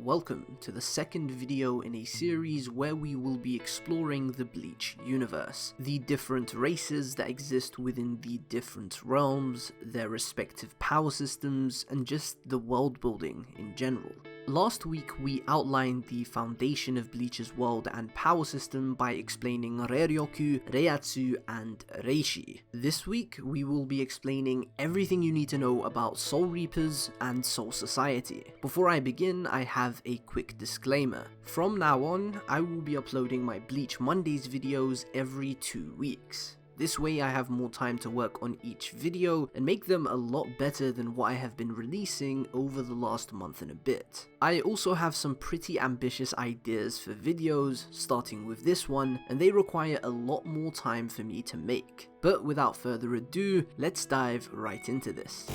Welcome to the second video in a series where we will be exploring the Bleach universe, the different races that exist within the different realms, their respective power systems, and just the world building in general. Last week we outlined the foundation of Bleach's world and power system by explaining Reiryoku, Reiatsu, and Reishi. This week we will be explaining everything you need to know about Soul Reapers and Soul Society. Before I begin, I have a quick disclaimer. From now on, I will be uploading my Bleach Mondays videos every 2 weeks. This way I have more time to work on each video and make them a lot better than what I have been releasing over the last month and a bit. I also have some pretty ambitious ideas for videos, starting with this one, and they require a lot more time for me to make. But without further ado, let's dive right into this.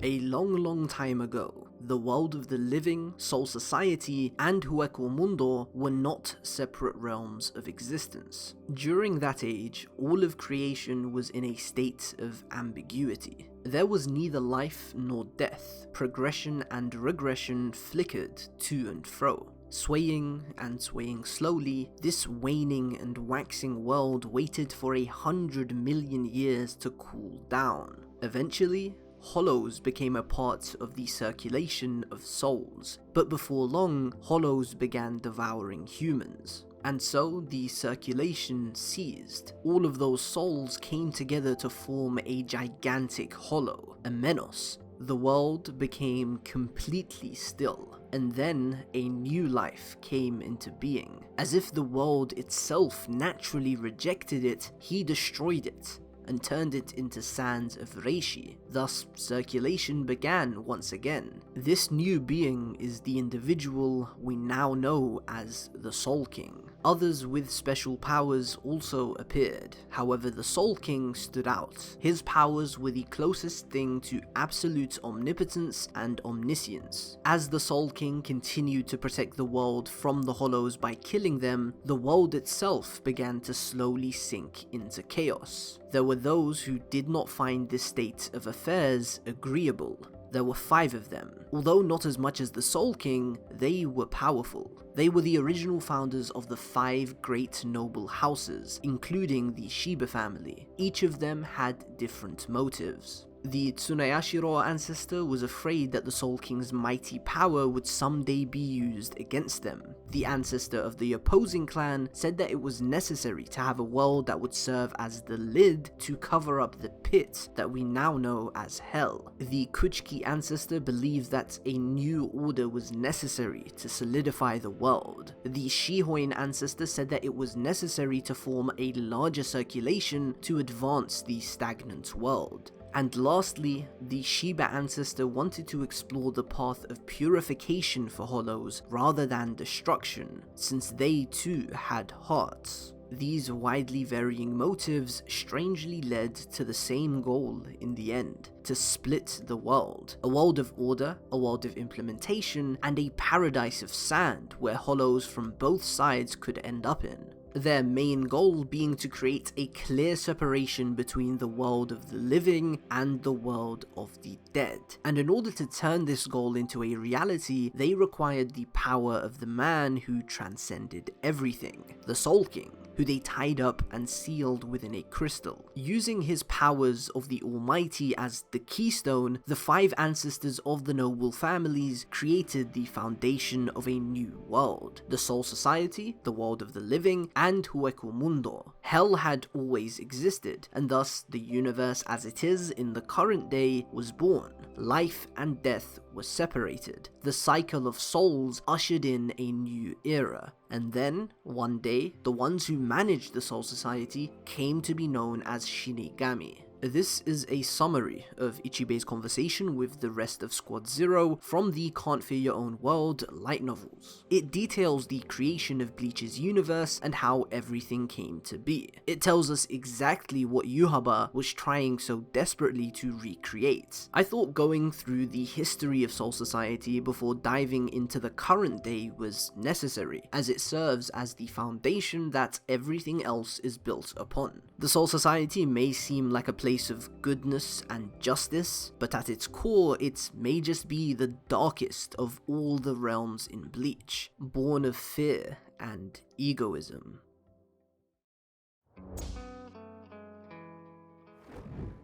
A long time ago, the world of the living, Soul Society, and Hueco Mundo were not separate realms of existence. During that age, all of creation was in a state of ambiguity. There was neither life nor death. Progression and regression flickered to and fro. Swaying and swaying slowly, this waning and waxing world waited for 100 million years to cool down. Eventually, hollows became a part of the circulation of souls, but before long, hollows began devouring humans. And so the circulation ceased. All of those souls came together to form a gigantic hollow, a Menos. The world became completely still, and then a new life came into being. As if the world itself naturally rejected it, he destroyed it and turned it into sands of Reishi. Thus, circulation began once again. This new being is the individual we now know as the Soul King. Others with special powers also appeared. However, the Soul King stood out. His powers were the closest thing to absolute omnipotence and omniscience. As the Soul King continued to protect the world from the hollows by killing them, the world itself began to slowly sink into chaos. There were those who did not find this state of affairs agreeable. There were 5 of them. Although not as much as the Soul King, they were powerful. They were the original founders of the 5 great noble houses, including the Shiba family. Each of them had different motives. The Tsuneyashiro ancestor was afraid that the Soul King's mighty power would someday be used against them. The ancestor of the opposing clan said that it was necessary to have a world that would serve as the lid to cover up the pit that we now know as Hell. The Kuchiki ancestor believed that a new order was necessary to solidify the world. The Shihoin ancestor said that it was necessary to form a larger circulation to advance the stagnant world. And lastly, the Shiba ancestor wanted to explore the path of purification for hollows rather than destruction, since they too had hearts. These widely varying motives strangely led to the same goal in the end: to split the world. A world of order, a world of implementation, and a paradise of sand where hollows from both sides could end up in. Their main goal being to create a clear separation between the world of the living and the world of the dead. And in order to turn this goal into a reality, they required the power of the man who transcended everything, the Soul King, who they tied up and sealed within a crystal. Using his powers of the Almighty as the keystone, the 5 ancestors of the noble families created the foundation of a new world: the Soul Society, the world of the living, and Hueco Mundo. Hell had always existed, and thus the universe as it is in the current day was born. Life and death were separated. The cycle of souls ushered in a new era. And then, one day, the ones who managed the Soul Society came to be known as Shinigami. This is a summary of Ichibe's conversation with the rest of Squad Zero from the Can't Fear Your Own World light novels. It details the creation of Bleach's universe and how everything came to be. It tells us exactly what Yuhaba was trying so desperately to recreate. I thought going through the history of Soul Society before diving into the current day was necessary, as it serves as the foundation that everything else is built upon. The Soul Society may seem like a place of goodness and justice, but at its core it may just be the darkest of all the realms in Bleach, born of fear and egoism.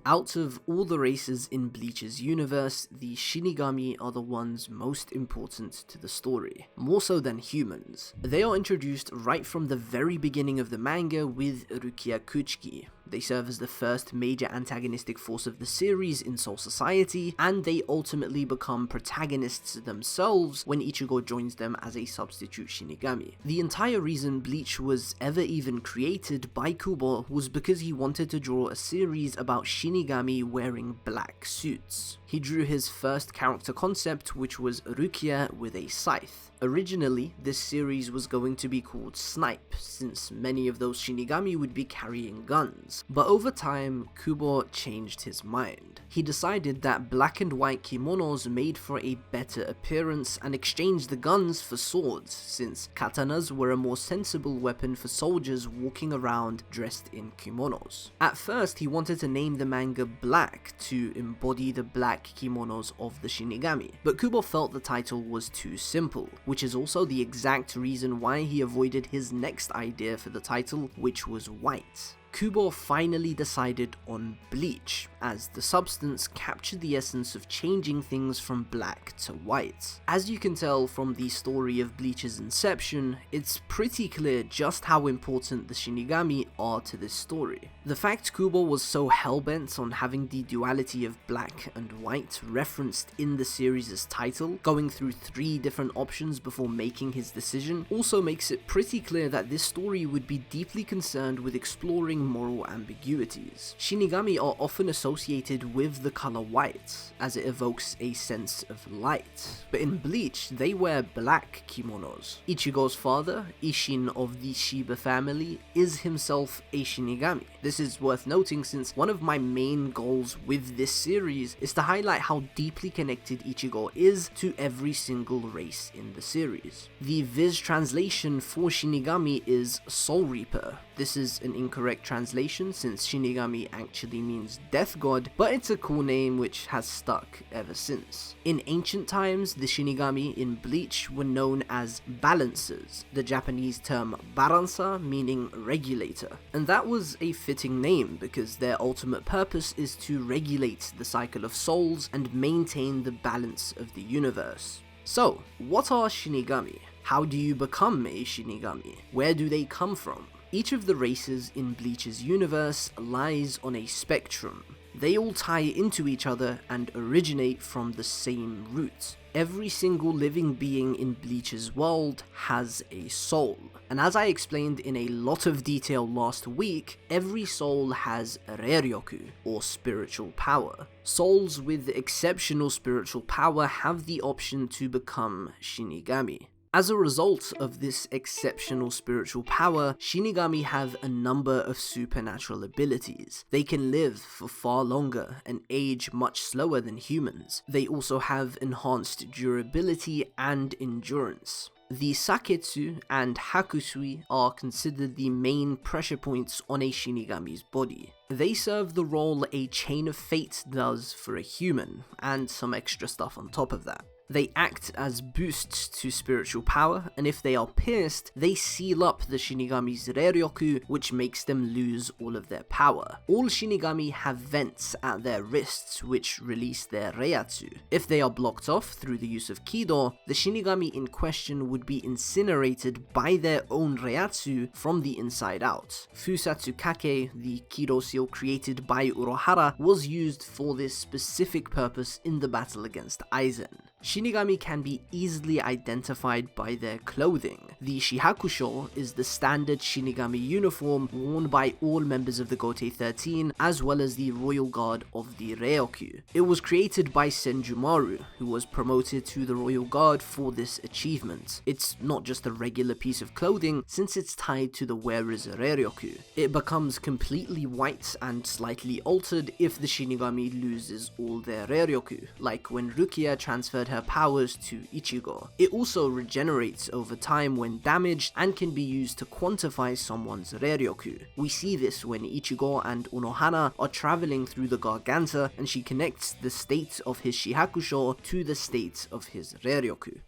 Out of all the races in Bleach's universe, the Shinigami are the ones most important to the story, more so than humans. They are introduced right from the very beginning of the manga with Rukia Kuchiki. They serve as the first major antagonistic force of the series in Soul Society, and they ultimately become protagonists themselves when Ichigo joins them as a substitute Shinigami. The entire reason Bleach was ever even created by Kubo was because he wanted to draw a series about Shinigami wearing black suits. He drew his first character concept, which was Rukia with a scythe. Originally, this series was going to be called Snipe, since many of those Shinigami would be carrying guns, but over time, Kubo changed his mind. He decided that black and white kimonos made for a better appearance and exchanged the guns for swords, since katanas were a more sensible weapon for soldiers walking around dressed in kimonos. At first, he wanted to name the manga Black to embody the black kimonos of the Shinigami, but Kubo felt the title was too simple, which is also the exact reason why he avoided his next idea for the title, which was white. Kubo finally decided on Bleach, as the substance captured the essence of changing things from black to white. As you can tell from the story of Bleach's inception, it's pretty clear just how important the Shinigami are to this story. The fact Kubo was so hellbent on having the duality of black and white referenced in the series' title, going through 3 different options before making his decision, also makes it pretty clear that this story would be deeply concerned with exploring moral ambiguities. Shinigami are often associated with the color white, as it evokes a sense of light, but in Bleach, they wear black kimonos. Ichigo's father, Ishin of the Shiba family, is himself a Shinigami. This is worth noting since one of my main goals with this series is to highlight how deeply connected Ichigo is to every single race in the series. The Viz translation for Shinigami is Soul Reaper. This is an incorrect translation since Shinigami actually means death god, but it's a cool name which has stuck ever since. In ancient times, the Shinigami in Bleach were known as balancers, the Japanese term baransa meaning regulator, and that was a fitting name because their ultimate purpose is to regulate the cycle of souls and maintain the balance of the universe. So, what are Shinigami? How do you become a Shinigami? Where do they come from? Each of the races in Bleach's universe lies on a spectrum. They all tie into each other and originate from the same root. Every single living being in Bleach's world has a soul, and as I explained in a lot of detail last week, every soul has reiryoku, or spiritual power. Souls with exceptional spiritual power have the option to become Shinigami. As a result of this exceptional spiritual power, Shinigami have a number of supernatural abilities. They can live for far longer and age much slower than humans. They also have enhanced durability and endurance. The Saketsu and Hakusui are considered the main pressure points on a Shinigami's body. They serve the role a chain of fate does for a human, and some extra stuff on top of that. They act as boosts to spiritual power, and if they are pierced, they seal up the Shinigami's reiryoku, which makes them lose all of their power. All Shinigami have vents at their wrists, which release their reiatsu. If they are blocked off through the use of Kido, the Shinigami in question would be incinerated by their own reiatsu from the inside out. Fusatsu Kake, the Kido seal created by Urohara, was used for this specific purpose in the battle against Aizen. Shinigami can be easily identified by their clothing. The Shihakusho is the standard Shinigami uniform worn by all members of the Gotei 13, as well as the Royal Guard of the Ryokyu. It was created by Senjumaru, who was promoted to the Royal Guard for this achievement. It's not just a regular piece of clothing, since it's tied to the wearer's Ryokyu. It becomes completely white and slightly altered if the Shinigami loses all their Ryokyu, like when Rukia transferred her powers to Ichigo. It also regenerates over time when damaged and can be used to quantify someone's Ryokyu. We see this when Ichigo and Unohana are traveling through the Garganta and she connects the state of his Shihakusho to the state of his Ryokyu.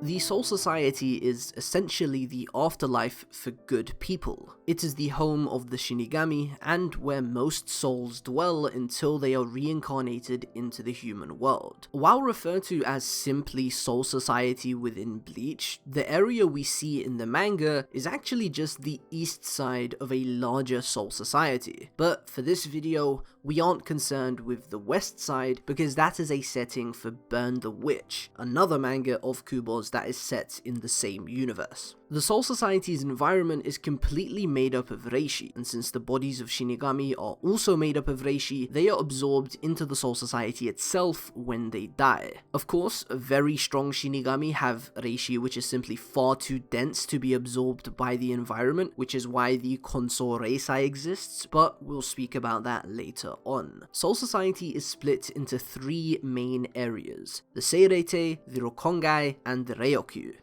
The Soul Society is essentially the afterlife for good people. It is the home of the Shinigami and where most souls dwell until they are reincarnated into the human world. While referred to as simply Soul Society within Bleach, the area we see in the manga is actually just the east side of a larger Soul Society. But for this video, we aren't concerned with the west side because that is a setting for Burn the Witch, another manga of Kubo's that is set in the same universe. The Soul Society's environment is completely made up of reishi, and since the bodies of Shinigami are also made up of reishi, they are absorbed into the Soul Society itself when they die. Of course, very strong Shinigami have reishi which is simply far too dense to be absorbed by the environment, which is why the Konsou Reisai exists, but we'll speak about that later on. Soul Society is split into three main areas: the Seirete, the Rokongai, and the Ryokyu.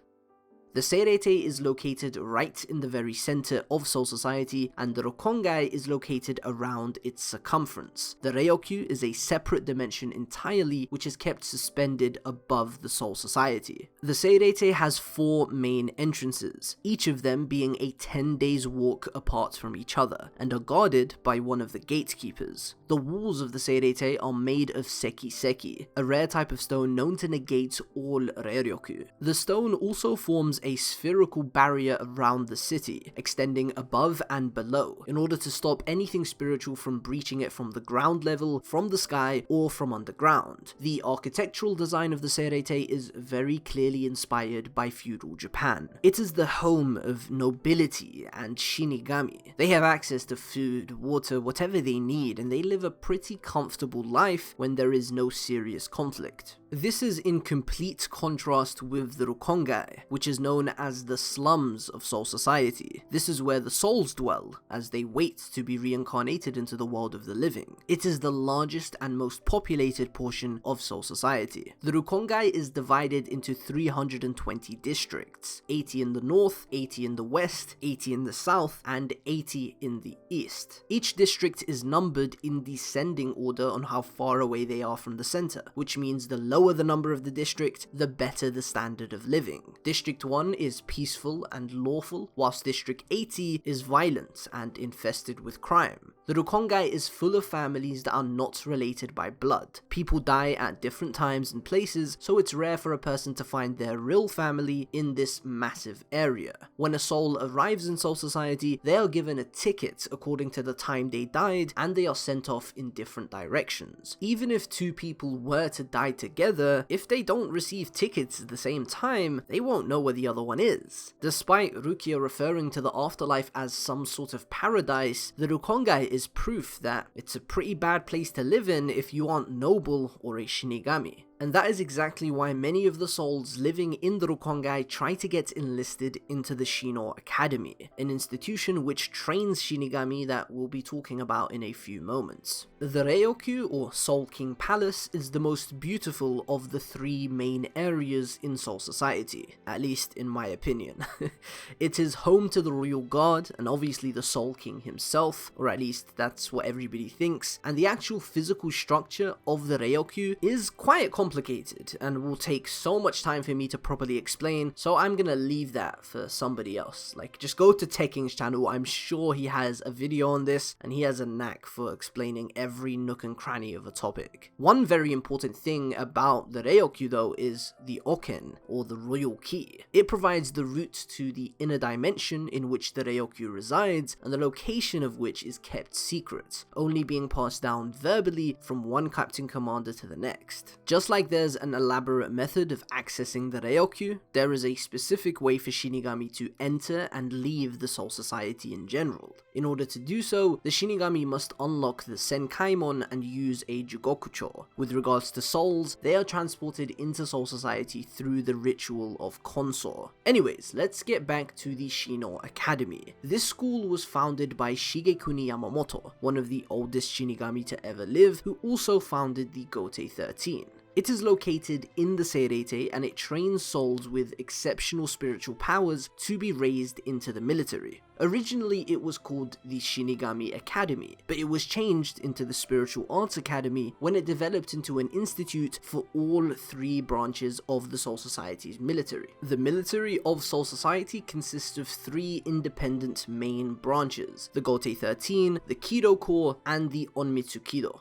The Seirete is located right in the very center of Soul Society, and the Rokongai is located around its circumference. The Ryokyu is a separate dimension entirely, which is kept suspended above the Soul Society. The Seirete has four main entrances, each of them being a 10 days walk apart from each other, and are guarded by one of the gatekeepers. The walls of the Seirete are made of seki, a rare type of stone known to negate all Ryokyu. The stone also forms a spherical barrier around the city, extending above and below, in order to stop anything spiritual from breaching it from the ground level, from the sky, or from underground. The architectural design of the Seirete is very clearly inspired by feudal Japan. It is the home of nobility and Shinigami. They have access to food, water, whatever they need, and they live a pretty comfortable life when there is no serious conflict. This is in complete contrast with the Rokongai, which is known as the slums of Soul Society. This is where the souls dwell, as they wait to be reincarnated into the world of the living. It is the largest and most populated portion of Soul Society. The Rokongai is divided into 320 districts, 80 in the north, 80 in the west, 80 in the south, and 80 in the east. Each district is numbered in descending order on how far away they are from the center, which means the lower the number of the district, the better the standard of living. District 1 is peaceful and lawful, whilst District 80 is violent and infested with crime. The Rokongai is full of families that are not related by blood. People die at different times and places, so it's rare for a person to find their real family in this massive area. When a soul arrives in Soul Society, they are given a ticket according to the time they died, and they are sent off in different directions. Even if two people were to die together, if they don't receive tickets at the same time, they won't know where the other one is. Despite Rukia referring to the afterlife as some sort of paradise, the Rokongai is proof that it's a pretty bad place to live in if you aren't noble or a Shinigami. And that is exactly why many of the souls living in the Rokongai try to get enlisted into the Shino Academy, an institution which trains Shinigami that we'll be talking about in a few moments. The Ryokyu, or Soul King Palace, is the most beautiful of the three main areas in Soul Society, at least in my opinion. It is home to the Royal Guard, and obviously the Soul King himself, or at least that's what everybody thinks, and the actual physical structure of the Ryokyu is quite complicated complicated and will take so much time for me to properly explain, so I'm gonna leave that for somebody else. Like, just go to Tekking's channel, I'm sure he has a video on this, and he has a knack for explaining every nook and cranny of a topic. One very important thing about the Ryokyu though is the Oken, or the royal key. It provides the route to the inner dimension in which the Ryokyu resides, and the location of which is kept secret, only being passed down verbally from one captain commander to the next. Just like there's an elaborate method of accessing the Ryokyu, there is a specific way for Shinigami to enter and leave the Soul Society in general. In order to do so, the Shinigami must unlock the Senkaimon and use a Jugokucho. With regards to souls, they are transported into Soul Society through the ritual of Consor. Anyways, let's get back to the Shino Academy. This school was founded by Shigekuni Yamamoto, one of the oldest Shinigami to ever live, who also founded the Gotei 13. It is located in the Seirete, and it trains souls with exceptional spiritual powers to be raised into the military. Originally it was called the Shinigami Academy, but it was changed into the Spiritual Arts Academy when it developed into an institute for all three branches of the Soul Society's military. The military of Soul Society consists of three independent main branches: the Gotei 13, the Kido Corps, and the Onmitsukido.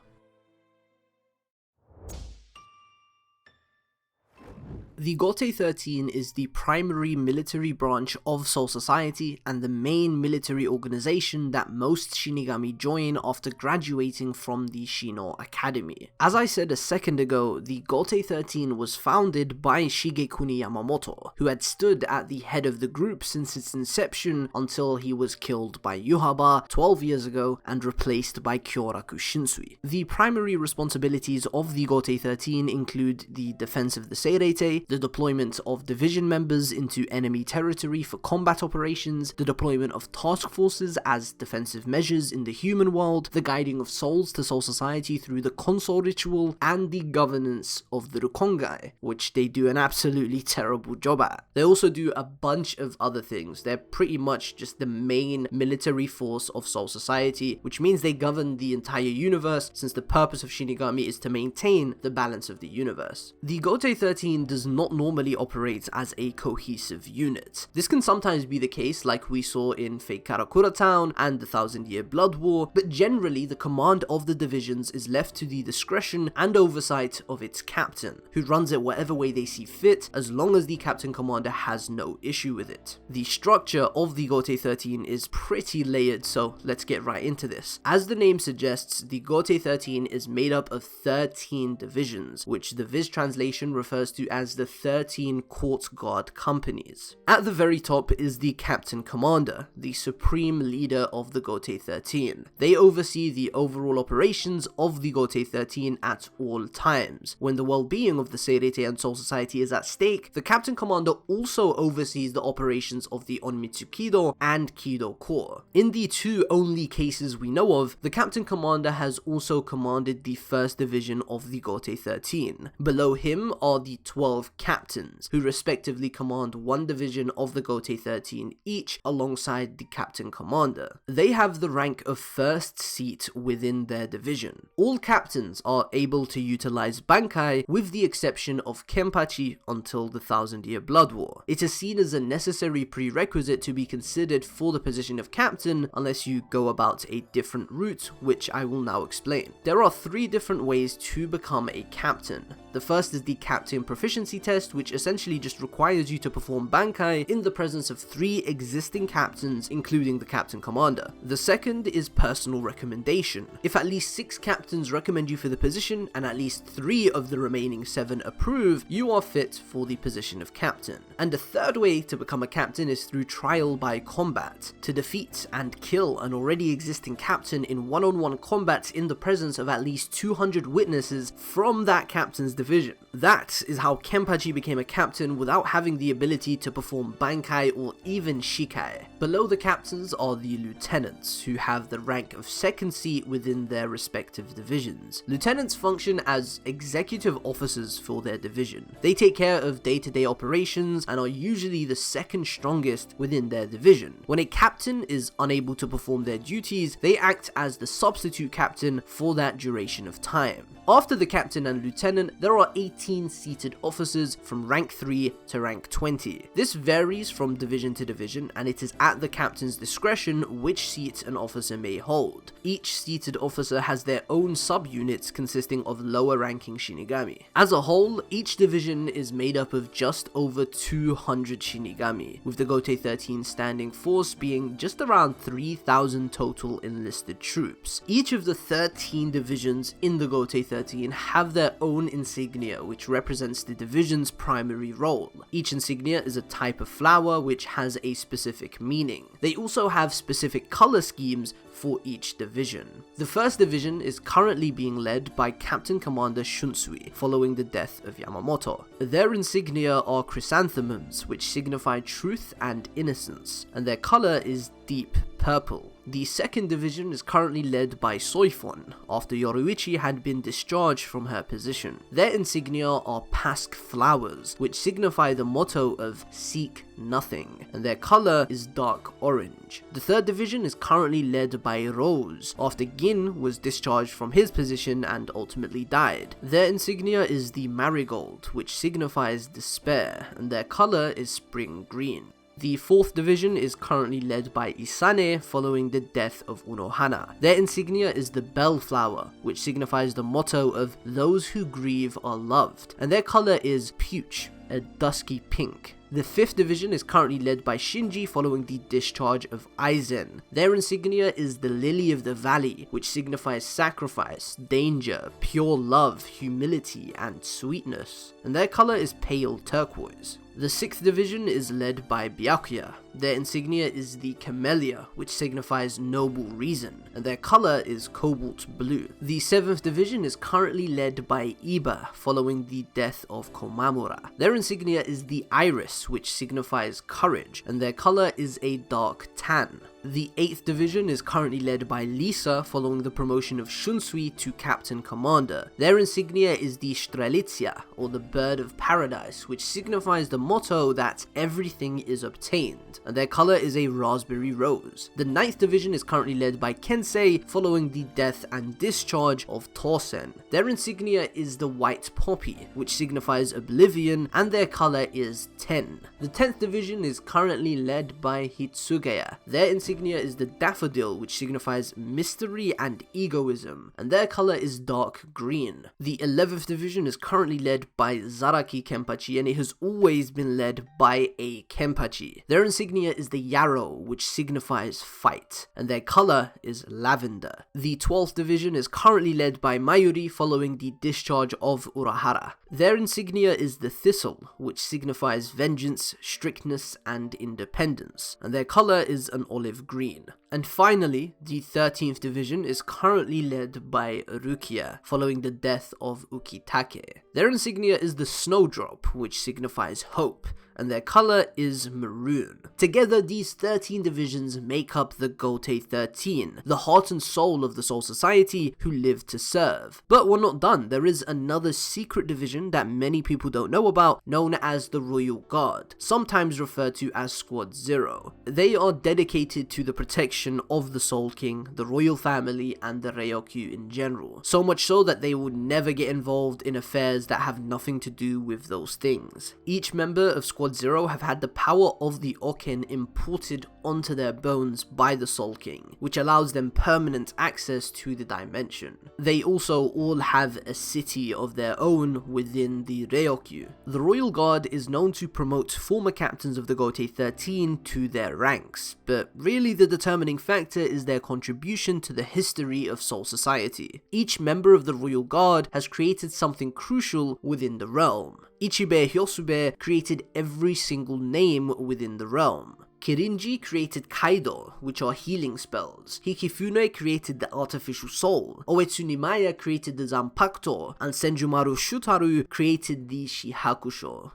The Gotei 13 is the primary military branch of Soul Society and the main military organization that most Shinigami join after graduating from the Shino Academy. As I said a second ago, the Gotei 13 was founded by Shigekuni Yamamoto, who had stood at the head of the group since its inception until he was killed by Yuhaba 12 years ago and replaced by Kyoraku Shinsui. The primary responsibilities of the Gotei 13 include the defense of the Seirete, the deployment of division members into enemy territory for combat operations, the deployment of task forces as defensive measures in the human world, the guiding of souls to Soul Society through the Console ritual, and the governance of the Rukongai, which they do an absolutely terrible job at. They also do a bunch of other things. They're pretty much just the main military force of Soul Society, which means they govern the entire universe, since the purpose of Shinigami is to maintain the balance of the universe. The Gotei 13 does not normally operate as a cohesive unit. This can sometimes be the case, like we saw in Fake Karakura Town and the Thousand Year Blood War, but generally the command of the divisions is left to the discretion and oversight of its captain, who runs it whatever way they see fit, as long as the captain commander has no issue with it. The structure of the Gotei 13 is pretty layered, so let's get right into this. As the name suggests, the Gotei 13 is made up of 13 divisions, which the Viz translation refers to as the 13 court guard companies. At the very top is the captain commander, the supreme leader of the Gotei 13. They oversee the overall operations of the Gotei 13 at all times. When the well-being of the Seirete and Soul Society is at stake, the captain commander also oversees the operations of the Onmitsukido and Kido Corps. In the two only cases we know of, the captain commander has also commanded the 1st division of the Gotei 13. Below him are the 12 captains, who respectively command one division of the Gotei 13 each, alongside the captain commander. They have the rank of 1st seat within their division. All captains are able to utilize Bankai, with the exception of Kenpachi until the Thousand Year Blood War. It is seen as a necessary prerequisite to be considered for the position of captain, unless you go about a different route, which I will now explain. There are 3 different ways to become a captain. The first is the captain proficiency test, which essentially just requires you to perform Bankai in the presence of 3 existing captains, including the captain commander. The second is personal recommendation. If at least 6 captains recommend you for the position, and at least 3 of the remaining 7 approve, you are fit for the position of captain. And the third way to become a captain is through trial by combat, to defeat and kill an already existing captain in one-on-one combats in the presence of at least 200 witnesses from that captain's division. That is how Kenpachi became a captain without having the ability to perform Bankai or even Shikai. Below the captains are the lieutenants, who have the rank of 2nd seat within their respective divisions. Lieutenants function as executive officers for their division. They take care of day-to-day operations and are usually the 2nd strongest within their division. When a captain is unable to perform their duties, they act as the substitute captain for that duration of time. After the captain and lieutenant, there are 18 seated officers from rank 3 to rank 20. This varies from division to division, and it is at the captain's discretion which seat an officer may hold. Each seated officer has their own subunits consisting of lower ranking Shinigami. As a whole, each division is made up of just over 200 Shinigami, with the Gotei 13 standing force being just around 3,000 total enlisted troops. Each of the 13 divisions in the Gotei 13 have their own insignia, which represents the division's primary role. Each insignia is a type of flower which has a specific meaning. They also have specific color schemes for each division. The first division is currently being led by Captain Commander Shunsui, following the death of Yamamoto. Their insignia are chrysanthemums, which signify truth and innocence, and their color is deep purple. The second division is currently led by Soifon, after Yoruichi had been discharged from her position. Their insignia are pasque flowers, which signify the motto of seek nothing, and their color is dark orange. The third division is currently led by Rose, after Gin was discharged from his position and ultimately died. Their insignia is the marigold, which signifies despair, and their color is spring green. The fourth division is currently led by Isane following the death of Unohana. Their insignia is the bellflower, which signifies the motto of those who grieve are loved, and their color is puch, a dusky pink. The 5th division is currently led by Shinji following the discharge of Aizen. Their insignia is the Lily of the Valley, which signifies sacrifice, danger, pure love, humility, and sweetness, and their color is pale turquoise. The 6th division is led by Byakuya. Their insignia is the Camellia, which signifies noble reason, and their color is cobalt blue. The 7th division is currently led by Iba, following the death of Komamura. Their insignia is the Iris, which signifies courage, and their color is a dark tan. The 8th division is currently led by Lisa following the promotion of Shunsui to Captain Commander. Their insignia is the Strelitzia, or the Bird of Paradise, which signifies the motto that everything is obtained, and their color is a raspberry rose. The 9th division is currently led by Kensei following the death and discharge of Torsen. Their insignia is the white poppy, which signifies oblivion, and their color is 10. The 10th division is currently led by Hitsugeya. Their insignia is the daffodil, which signifies mystery and egoism, and their color is dark green. The 11th division is currently led by Zaraki Kenpachi, and it has always been led by a Kenpachi. Their insignia is the yarrow, which signifies fight, and their color is lavender. The 12th division is currently led by Mayuri following the discharge of Urahara. Their insignia is the thistle, which signifies vengeance, strictness, and independence, and their color is an olive green. And finally, the 13th division is currently led by Rukia, following the death of Ukitake. Their insignia is the snowdrop, which signifies hope, and their color is maroon. Together, these 13 divisions make up the Gotei 13, the heart and soul of the Soul Society who live to serve. But we're not done. There is another secret division that many people don't know about, known as the Royal Guard, sometimes referred to as Squad Zero. They are dedicated to the protection of the Soul King, the royal family, and the Ryokyu in general. So much so that they would never get involved in affairs that have nothing to do with those things. Each member of Squad Zero have had the power of the Oken imported onto their bones by the Soul King, which allows them permanent access to the dimension. They also all have a city of their own within the Ryokyu. The Royal Guard is known to promote former captains of the Gotei 13 to their ranks, but really the determining factor is their contribution to the history of Soul Society. Each member of the Royal Guard has created something crucial within the realm. Ichibe Hyosube created every single name within the realm. Kirinji created Kaido, which are healing spells. Hikifune created the Artificial Soul. Oetsunimaya created the Zanpakuto, and Senjumaru Shutaru created the Shihakusho.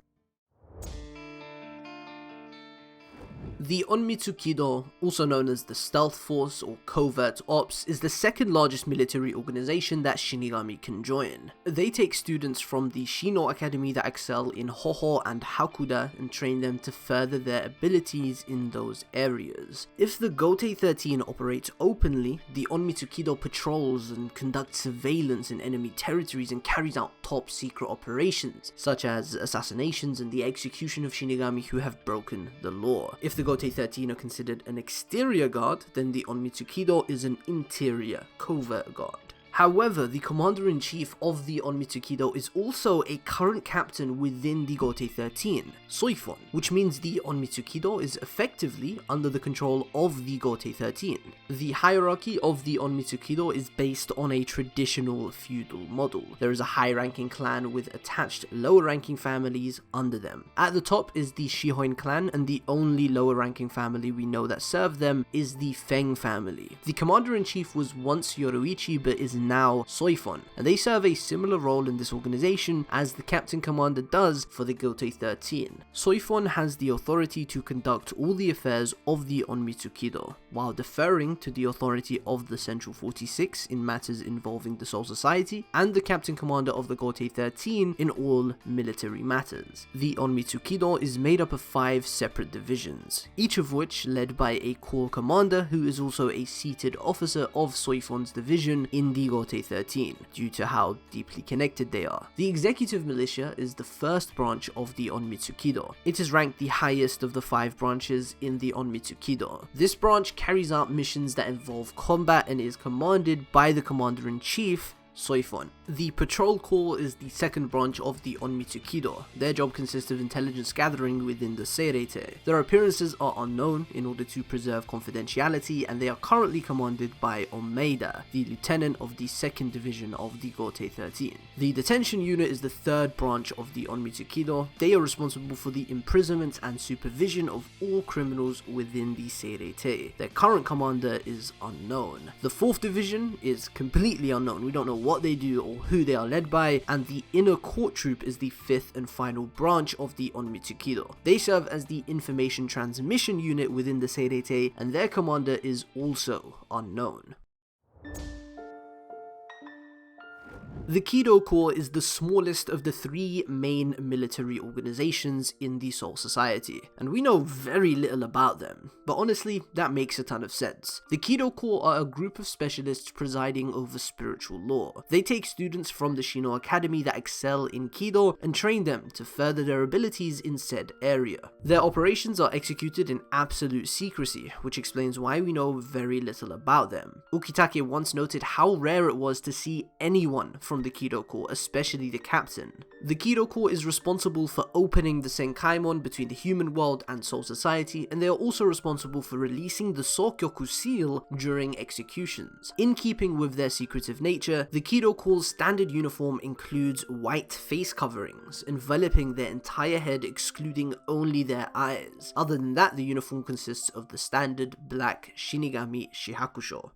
The Onmitsukido, also known as the Stealth Force or Covert Ops, is the second largest military organization that Shinigami can join. They take students from the Shino Academy that excel in Hoho and Hakuda and train them to further their abilities in those areas. If the Gotei 13 operates openly, the Onmitsukido patrols and conducts surveillance in enemy territories and carries out top secret operations, such as assassinations and the execution of Shinigami who have broken the law. If the Gotei 13 are considered an exterior guard, then the Onmitsukido is an interior, covert guard. However, the commander-in-chief of the Onmitsukido is also a current captain within the Gotei 13, Soifon, which means the Onmitsukido is effectively under the control of the Gotei 13. The hierarchy of the Onmitsukido is based on a traditional feudal model. There is a high-ranking clan with attached lower-ranking families under them. At the top is the Shihoin clan, and the only lower-ranking family we know that serve them is the Feng family. The commander-in-chief was once Yoruichi but is now Soifon, and they serve a similar role in this organization as the captain commander does for the Gotei 13. Soifon has the authority to conduct all the affairs of the Onmitsukido, while deferring to the authority of the Central 46 in matters involving the Soul Society, and the captain commander of the Gotei 13 in all military matters. The Onmitsukido is made up of 5 separate divisions, each of which led by a corps commander who is also a seated officer of Soifon's division in the Gotei 13, due to how deeply connected they are. The executive militia is the first branch of the Onmitsukido. It is ranked the highest of the 5 branches in the Onmitsukido. This branch carries out missions that involve combat and is commanded by the commander-in-chief, Soifon. The Patrol Corps is the second branch of the Onmitsukido. Their job consists of intelligence gathering within the Seirete. Their appearances are unknown in order to preserve confidentiality, and they are currently commanded by Omeida, the lieutenant of the 2nd division of the Gotei 13. The Detention Unit is the third branch of the Onmitsukido. They are responsible for the imprisonment and supervision of all criminals within the Seirete. Their current commander is unknown. The 4th division is completely unknown. We don't know what they do or who they are led by, and the Inner Court Troop is the 5th and final branch of the Onmitsukido. They serve as the information transmission unit within the Seirete, and their commander is also unknown. The Kido Corps is the smallest of the 3 main military organizations in the Soul Society, and we know very little about them, but honestly, that makes a ton of sense. The Kido Corps are a group of specialists presiding over spiritual lore. They take students from the Shino Academy that excel in Kido and train them to further their abilities in said area. Their operations are executed in absolute secrecy, which explains why we know very little about them. Ukitake once noted how rare it was to see anyone from the Kido Corps, especially the captain. The Kido Corps is responsible for opening the Senkaimon between the human world and Soul Society, and they are also responsible for releasing the Sokyoku seal during executions. In keeping with their secretive nature, the Kido Corps' standard uniform includes white face coverings, enveloping their entire head excluding only their eyes. Other than that, the uniform consists of the standard black Shinigami Shihakusho.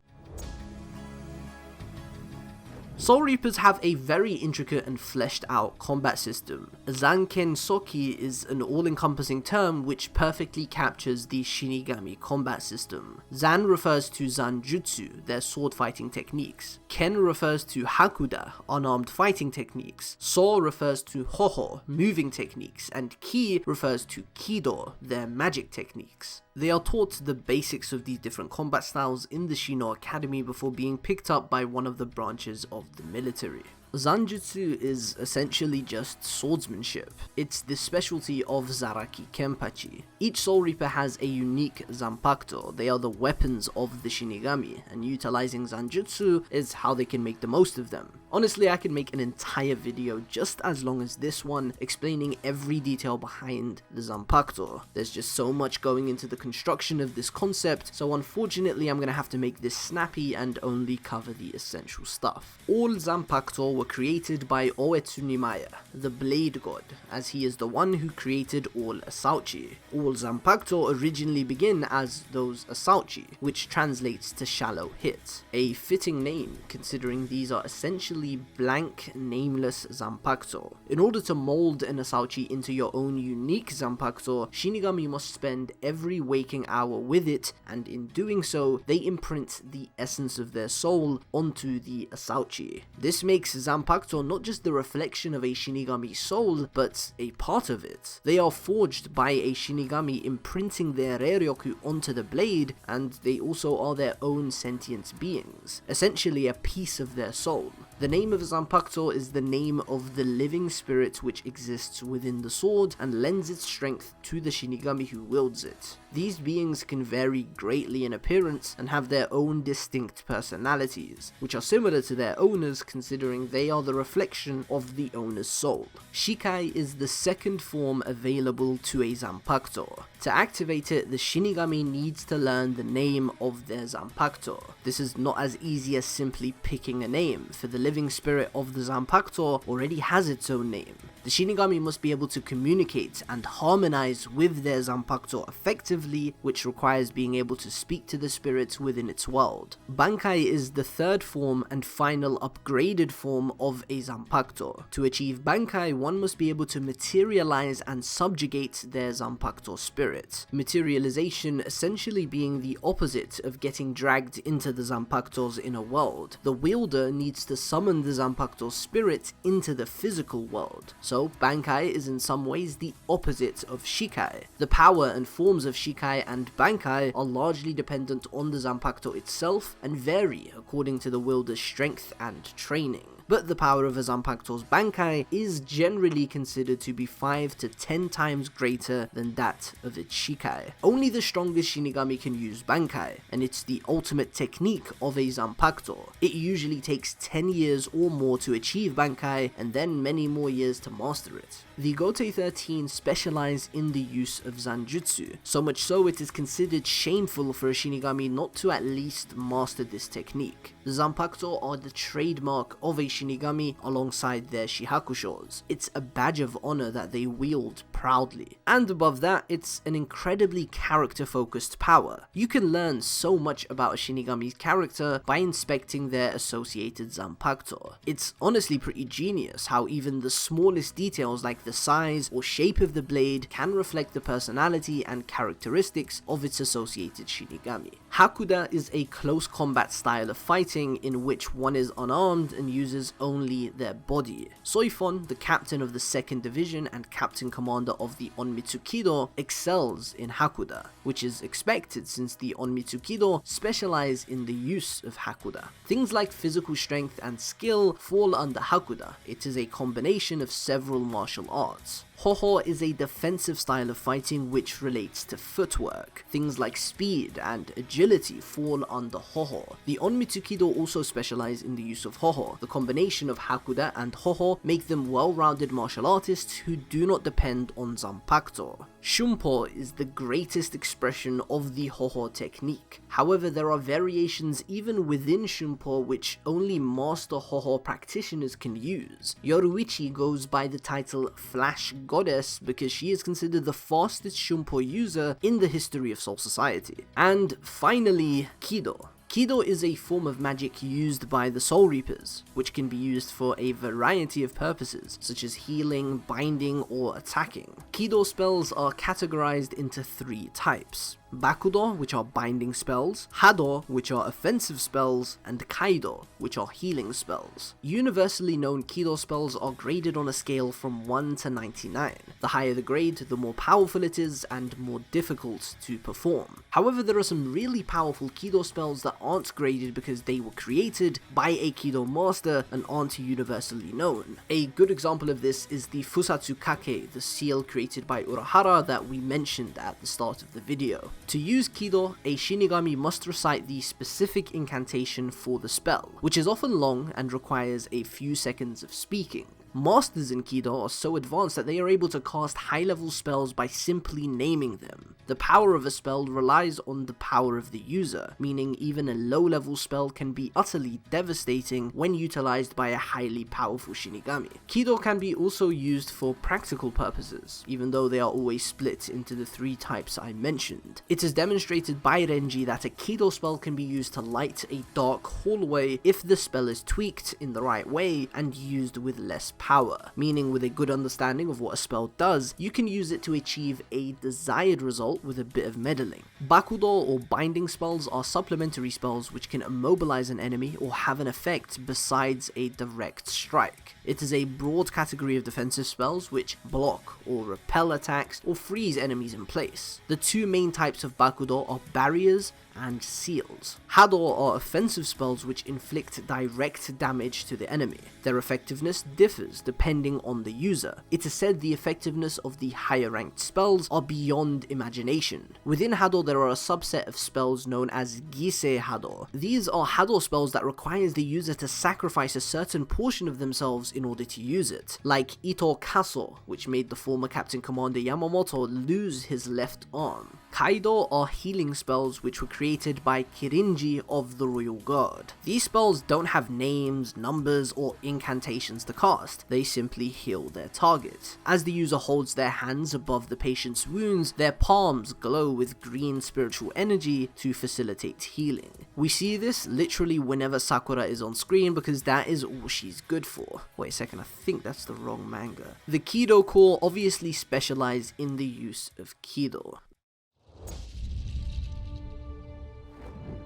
Soul Reapers have a very intricate and fleshed out combat system. Zanken Soki is an all-encompassing term which perfectly captures the Shinigami combat system. Zan refers to Zanjutsu, their sword fighting techniques. Ken refers to Hakuda, unarmed fighting techniques. So refers to Hoho, moving techniques, and Ki refers to Kido, their magic techniques. They are taught the basics of these different combat styles in the Shino Academy before being picked up by one of the branches of the military. Zanjutsu is essentially just swordsmanship. It's the specialty of Zaraki Kenpachi. Each Soul Reaper has a unique Zanpakuto. They are the weapons of the Shinigami, and utilizing Zanjutsu is how they can make the most of them. Honestly, I could make an entire video just as long as this one, explaining every detail behind the Zanpakuto. There's just so much going into the construction of this concept, so unfortunately I'm gonna have to make this snappy and only cover the essential stuff. All Zanpakuto were created by Oetsunimaya, the Blade God, as he is the one who created all Asauchi. All Zanpakuto originally begin as those Asauchi, which translates to shallow hit. A fitting name, considering these are essentially blank, nameless Zanpakuto. In order to mold an Asauchi into your own unique Zanpakuto, Shinigami must spend every waking hour with it, and in doing so, they imprint the essence of their soul onto the Asauchi. This makes Zanpakuto not just the reflection of a Shinigami's soul, but a part of it. They are forged by a Shinigami imprinting their Reiryoku onto the blade, and they also are their own sentient beings, essentially a piece of their soul. The name of Zanpakuto is the name of the living spirit which exists within the sword and lends its strength to the Shinigami who wields it. These beings can vary greatly in appearance and have their own distinct personalities, which are similar to their owners considering they are the reflection of the owner's soul. Shikai is the second form available to a Zanpakuto. To activate it, the Shinigami needs to learn the name of their Zanpakuto. This is not as easy as simply picking a name, for the living spirit of the Zanpakuto already has its own name. The Shinigami must be able to communicate and harmonize with their Zanpakuto effectively, which requires being able to speak to the spirits within its world. Bankai is the third form and final upgraded form of a Zanpakuto. To achieve Bankai, one must be able to materialize and subjugate their Zanpakuto spirit. Materialization essentially being the opposite of getting dragged into the Zanpakuto's inner world. The wielder needs to summon the Zanpakuto's spirit into the physical world. So Bankai is in some ways the opposite of Shikai. The power and forms of Shikai and Bankai are largely dependent on the Zanpakuto itself and vary according to the wielder's strength and training. But the power of a Zanpakuto's Bankai is generally considered to be 5 to 10 times greater than that of its Shikai. Only the strongest Shinigami can use Bankai, and it's the ultimate technique of a Zanpakuto. It usually takes 10 years or more to achieve Bankai, and then many more years to master it. The Gotei 13 specialize in the use of Zanjutsu, so much so it is considered shameful for a Shinigami not to at least master this technique. The Zanpakuto are the trademark of a Shinigami alongside their Shihakushos. It's a badge of honor that they wield proudly. And above that, it's an incredibly character-focused power. You can learn so much about a Shinigami's character by inspecting their associated Zanpakuto. It's honestly pretty genius how even the smallest details like the size or shape of the blade can reflect the personality and characteristics of its associated Shinigami. Hakuda is a close combat style of fighting in which one is unarmed and uses only their body. Soifon, the captain of the 2nd Division and captain commander of the Onmitsukido, excels in Hakuda, which is expected since the Onmitsukido specialize in the use of Hakuda. Things like physical strength and skill fall under Hakuda. It is a combination of several martial arts. Hoho is a defensive style of fighting which relates to footwork. Things like speed and agility fall under Hoho. The Onmitsukido also specialize in the use of Hoho. The combination of Hakuda and Hoho make them well-rounded martial artists who do not depend on Zanpakuto. Shunpo is the greatest expression of the Hoho technique. However, there are variations even within Shunpo which only master Hoho practitioners can use. Yoruichi goes by the title Flash Goddess because she is considered the fastest Shunpo user in the history of Soul Society. And finally, Kido. Kido is a form of magic used by the Soul Reapers, which can be used for a variety of purposes, such as healing, binding, or attacking. Kido spells are categorized into 3 types. Bakudo, which are binding spells, Hado, which are offensive spells, and Kaido, which are healing spells. Universally known Kido spells are graded on a scale from 1 to 99. The higher the grade, the more powerful it is and more difficult to perform. However, there are some really powerful Kido spells that aren't graded because they were created by a Kido master and aren't universally known. A good example of this is the Fusatsu Kake, the seal created by Urahara that we mentioned at the start of the video. To use Kido, a Shinigami must recite the specific incantation for the spell, which is often long and requires a few seconds of speaking. Masters in Kido are so advanced that they are able to cast high-level spells by simply naming them. The power of a spell relies on the power of the user, meaning even a low-level spell can be utterly devastating when utilized by a highly powerful Shinigami. Kido can be also used for practical purposes, even though they are always split into the three types I mentioned. It is demonstrated by Renji that a Kido spell can be used to light a dark hallway if the spell is tweaked in the right way and used with less power, meaning with a good understanding of what a spell does, you can use it to achieve a desired result with a bit of meddling. Bakudo or binding spells are supplementary spells which can immobilize an enemy or have an effect besides a direct strike. It is a broad category of defensive spells which block or repel attacks or freeze enemies in place. The two main types of Bakudo are barriers and seals. Hado are offensive spells which inflict direct damage to the enemy. Their effectiveness differs depending on the user. It is said the effectiveness of the higher ranked spells are beyond imagination. Within Hado there are a subset of spells known as Gisei Hado. These are Hado spells that requires the user to sacrifice a certain portion of themselves in order to use it, like Ito Kaso, which made the former Captain Commander Yamamoto lose his left arm. Kaido are healing spells which were created by Kirinji of the Royal Guard. These spells don't have names, numbers, or incantations to cast, they simply heal their target. As the user holds their hands above the patient's wounds, their palms glow with green spiritual energy to facilitate healing. We see this literally whenever Sakura is on screen because that is all she's good for. Wait a second, I think that's the wrong manga. The Kido Corps obviously specialize in the use of Kido.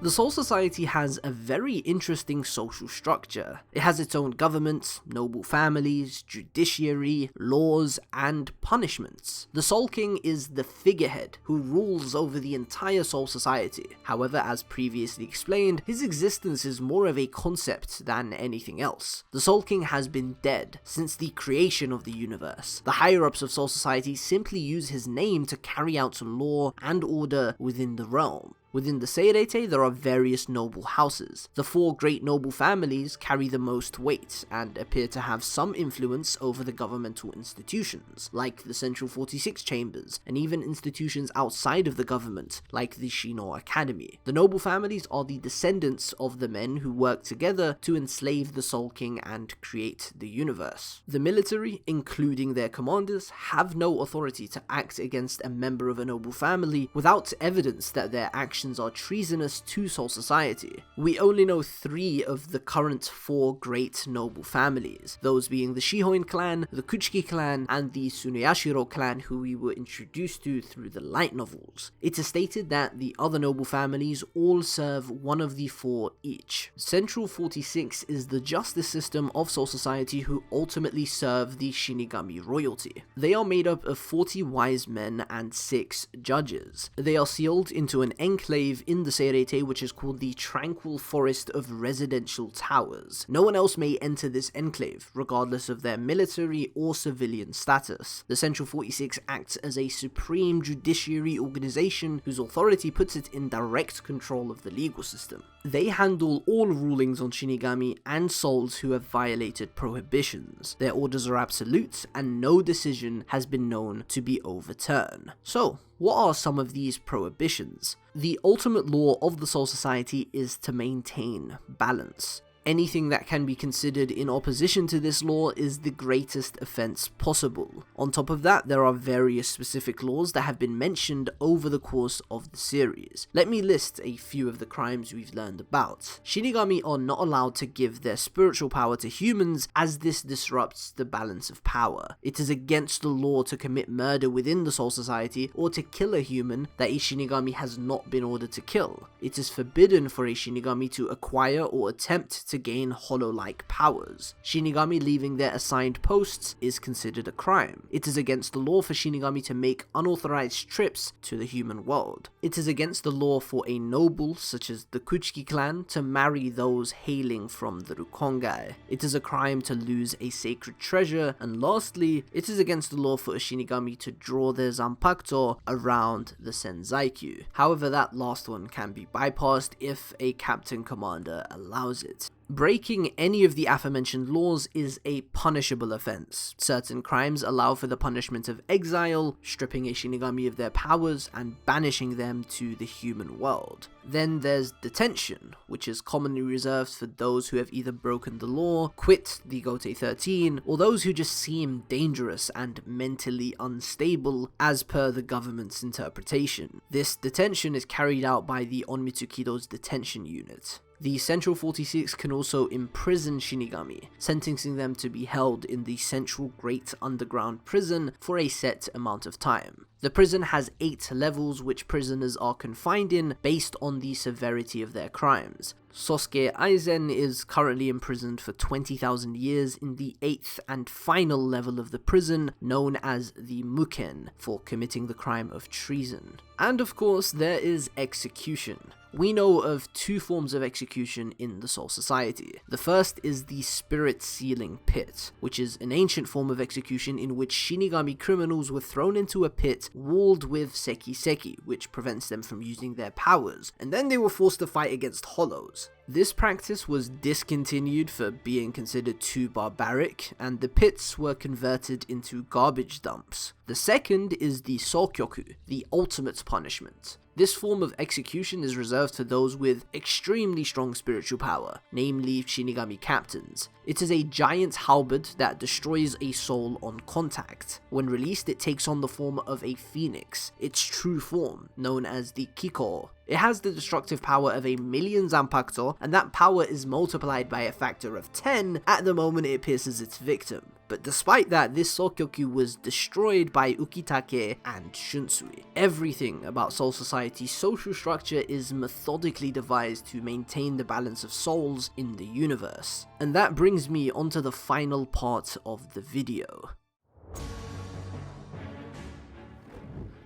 The Soul Society has a very interesting social structure. It has its own government, noble families, judiciary, laws, and punishments. The Soul King is the figurehead who rules over the entire Soul Society. However, as previously explained, his existence is more of a concept than anything else. The Soul King has been dead since the creation of the universe. The higher-ups of Soul Society simply use his name to carry out law and order within the realm. Within the Seirete, there are various noble houses. The four great noble families carry the most weight and appear to have some influence over the governmental institutions, like the Central 46 Chambers, and even institutions outside of the government, like the Shino Academy. The noble families are the descendants of the men who worked together to enslave the Soul King and create the universe. The military, including their commanders, have no authority to act against a member of a noble family without evidence that their actions are treasonous to Soul Society. We only know 3 of the current 4 great noble families, those being the Shihoin clan, the Kuchiki clan, and the Tsuneyashiro clan, who we were introduced to through the light novels. It is stated that the other noble families all serve one of the 4 each. Central 46 is the justice system of Soul Society who ultimately serve the Shinigami royalty. They are made up of 40 wise men and 6 judges. They are sealed into an enclave in the Seirete which is called the Tranquil Forest of Residential Towers. No one else may enter this enclave, regardless of their military or civilian status. The Central 46 acts as a supreme judiciary organization whose authority puts it in direct control of the legal system. They handle all rulings on Shinigami and souls who have violated prohibitions. Their orders are absolute and no decision has been known to be overturned. So, what are some of these prohibitions? The ultimate law of the Soul Society is to maintain balance. Anything that can be considered in opposition to this law is the greatest offense possible. On top of that, there are various specific laws that have been mentioned over the course of the series. Let me list a few of the crimes we've learned about. Shinigami are not allowed to give their spiritual power to humans, as this disrupts the balance of power. It is against the law to commit murder within the Soul Society or to kill a human that a Shinigami has not been ordered to kill. It is forbidden for a Shinigami to acquire or attempt to gain hollow-like powers. Shinigami leaving their assigned posts is considered a crime. It is against the law for Shinigami to make unauthorized trips to the human world. It is against the law for a noble, such as the Kuchiki clan, to marry those hailing from the Rukongai. It is a crime to lose a sacred treasure, and lastly, it is against the law for a Shinigami to draw their Zanpakuto around the Senzaikyu. However, that last one can be bypassed if a captain commander allows it. Breaking any of the aforementioned laws is a punishable offense. Certain crimes allow for the punishment of exile, stripping a Shinigami of their powers, and banishing them to the human world. Then there's detention, which is commonly reserved for those who have either broken the law, quit the Gotei 13, or those who just seem dangerous and mentally unstable as per the government's interpretation. This detention is carried out by the Onmitsukido's detention unit. The Central 46 can also imprison Shinigami, sentencing them to be held in the Central Great Underground Prison for a set amount of time. The prison has 8 levels which prisoners are confined in based on the severity of their crimes. Sosuke Aizen is currently imprisoned for 20,000 years in the 8th and final level of the prison, known as the Muken, for committing the crime of treason. And of course, there is execution. We know of 2 forms of execution in the Soul Society. The first is the Spirit Sealing Pit, which is an ancient form of execution in which Shinigami criminals were thrown into a pit walled with seki, which prevents them from using their powers, and then they were forced to fight against hollows. This practice was discontinued for being considered too barbaric, and the pits were converted into garbage dumps. The second is the Sokyoku, the ultimate punishment. This form of execution is reserved for those with extremely strong spiritual power, namely Shinigami captains. It is a giant halberd that destroys a soul on contact. When released, it takes on the form of a phoenix, its true form, known as the Kido. It has the destructive power of a million Zanpakuto, and that power is multiplied by a factor of 10 at the moment it pierces its victim. But despite that, this Sokyoku was destroyed by Ukitake and Shunsui. Everything about Soul Society's social structure is methodically devised to maintain the balance of souls in the universe. And that brings me onto the final part of the video.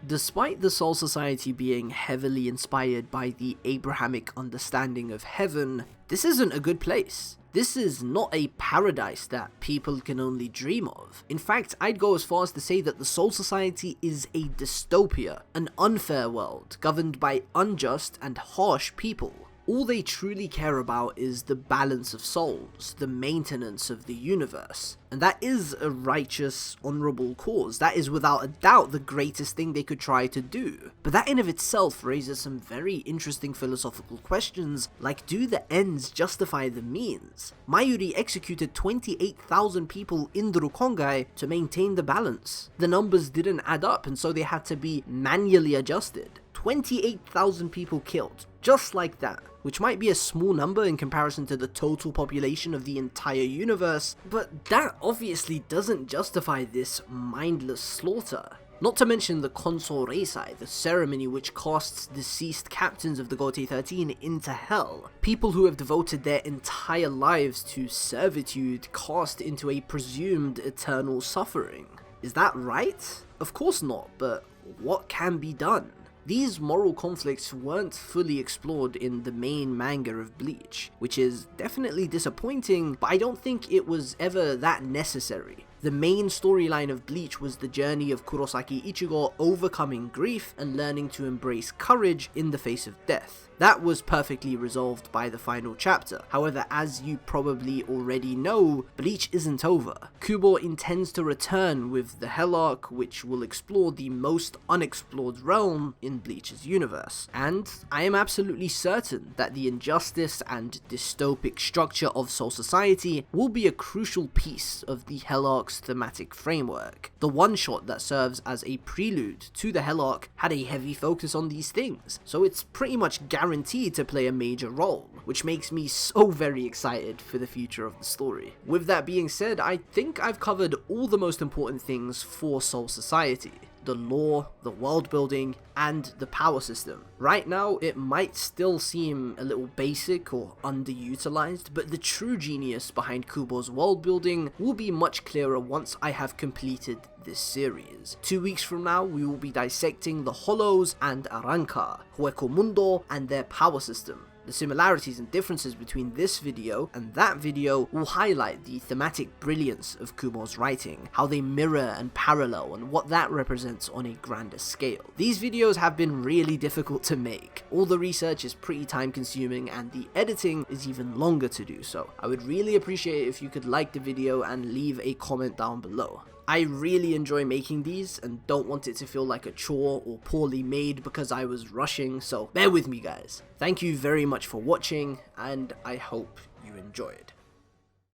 Despite the Soul Society being heavily inspired by the Abrahamic understanding of heaven, this isn't a good place. This is not a paradise that people can only dream of. In fact, I'd go as far as to say that the Soul Society is a dystopia, an unfair world governed by unjust and harsh people. All they truly care about is the balance of souls, the maintenance of the universe. And that is a righteous, honorable cause. That is without a doubt the greatest thing they could try to do. But that in of itself raises some very interesting philosophical questions, like do the ends justify the means? Mayuri executed 28,000 people in the Rukongai to maintain the balance. The numbers didn't add up, and so they had to be manually adjusted. 28,000 people killed, just like that, which might be a small number in comparison to the total population of the entire universe, but that obviously doesn't justify this mindless slaughter. Not to mention the Konsou Reisai, the ceremony which casts deceased captains of the Gotei 13 into hell. People who have devoted their entire lives to servitude cast into a presumed eternal suffering. Is that right? Of course not, but what can be done? These moral conflicts weren't fully explored in the main manga of Bleach, which is definitely disappointing, but I don't think it was ever that necessary. The main storyline of Bleach was the journey of Kurosaki Ichigo overcoming grief and learning to embrace courage in the face of death. That was perfectly resolved by the final chapter. However, as you probably already know, Bleach isn't over. Kubo intends to return with the Hell Arc, which will explore the most unexplored realm in Bleach's universe. And I am absolutely certain that the injustice and dystopic structure of Soul Society will be a crucial piece of the Hell Arc's thematic framework. The one-shot that serves as a prelude to the Hell Arc had a heavy focus on these things, so it's pretty much guaranteed to play a major role, which makes me so very excited for the future of the story. With that being said, I think I've covered all the most important things for Soul Society. The lore, the world building, and the power system. Right now, it might still seem a little basic or underutilized, but the true genius behind Kubo's world building will be much clearer once I have completed this series. 2 weeks from now, we will be dissecting the Hollows and Arrancar, Hueco Mundo, and their power system. The similarities and differences between this video and that video will highlight the thematic brilliance of Kubo's writing, how they mirror and parallel, and what that represents on a grander scale. These videos have been really difficult to make. All the research is pretty time consuming and the editing is even longer to do so. I would really appreciate it if you could like the video and leave a comment down below. I really enjoy making these and don't want it to feel like a chore or poorly made because I was rushing, so bear with me guys. Thank you very much for watching and I hope you enjoyed.